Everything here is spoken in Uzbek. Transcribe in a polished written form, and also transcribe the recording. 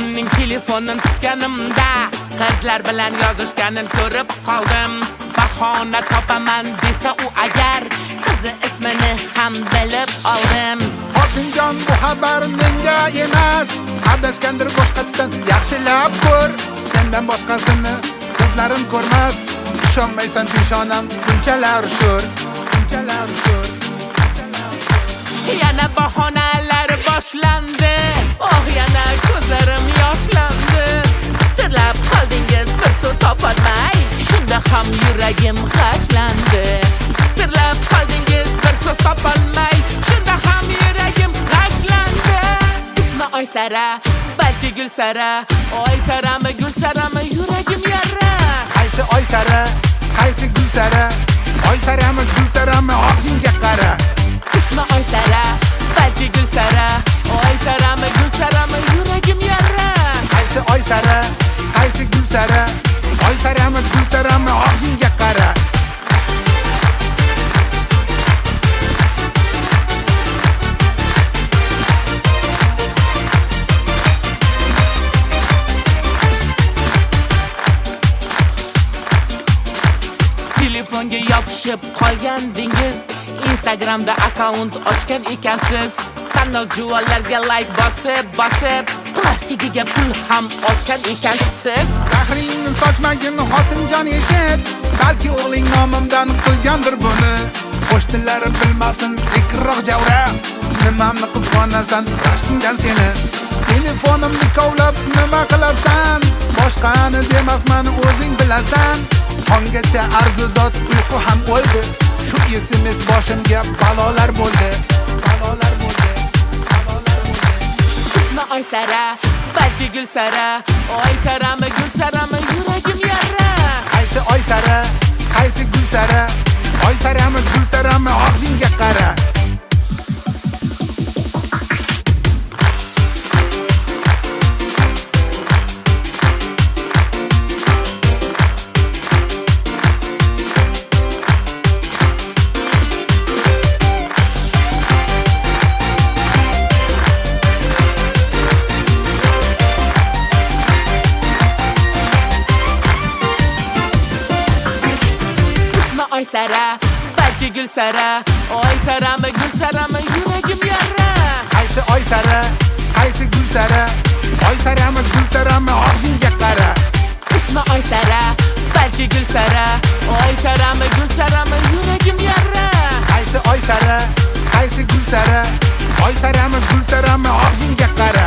Uning telefonini tutganimda qizlar bilan yozishganini ko'rib qoldim. Bahona topaman desa u agar qizi ismini ham bilib oldim. Xotinjon, bu xabar menga emas, adashgandir boshqatdan yaxshilab ko'r. Sendan boshqasini ko'zlarim ko'rmas. Ishonmaysan peshonam bunchalar sho'r, bunchalar sho'r. Yana bahonalar boshlandi. Oh, yana ko'zlarim yoshlandi. Tirlab qoldingiz bir so'z topolmay, shunda ham yuragim g'ashlandi. Tirlab qoldingiz bir so'z topolmay, shunda ham yuragim g'ashlandi. Ismi Oysara, balki Gulsara. Oysarami, Gulsarami, yuragim yara. Qaysi Oysara, qaysi Gulsara? Oysarami, Gulsarami, og'zingga qara. Ismi Oysara, balki Gulsara. Oysarami, Gulsarami, yuragim yara. Qaysi Oysara, qaysi Gulsara? Oysarami, Gulsarami, og'zingga qara. Telefonga yopishib qolgandingiz, Instagramda akkaunt ochgan ekansiz. Tannoz juvonlarga like bosib, plastikiga pul ham otgan ekansiz. Zahringni sochmagin xotinjon eshit, balki o'g'ling nomimdan qilgandir buni. Qo'shnilarim bilmasin sekinroq javra, nimamni qizg'onasan rashkingdan seni. Telefonimni kovlab nima qilasan? Boshqani demasman, o'zing bilasan. Qongacha arzidod uyqu ham o'ldi. Shu SMS boshimga balolar bo'ldi, balolar bo'ldi, balolar bo'ldi. Ismi Oysara, balki Gulsara. Oysarami, Gulsarami, yuragim yara. Qaysi Oysara, qaysi Gulsara? Oysarami, Gulsarami, og'zingga qara. Oysara, balki Gulsara. Oysarami, Gulsarami, yuragim yara. Qaysi Oysara, qaysi Gulsara? Oysarami, Gulsarami, og'zingga qara. Ismi Oysara, balki Gulsara. Oysarami, Gulsarami, yuragim yara. Qaysi Oysara, qaysi Gulsara? Oysarami, Gulsarami, og'zingga qara.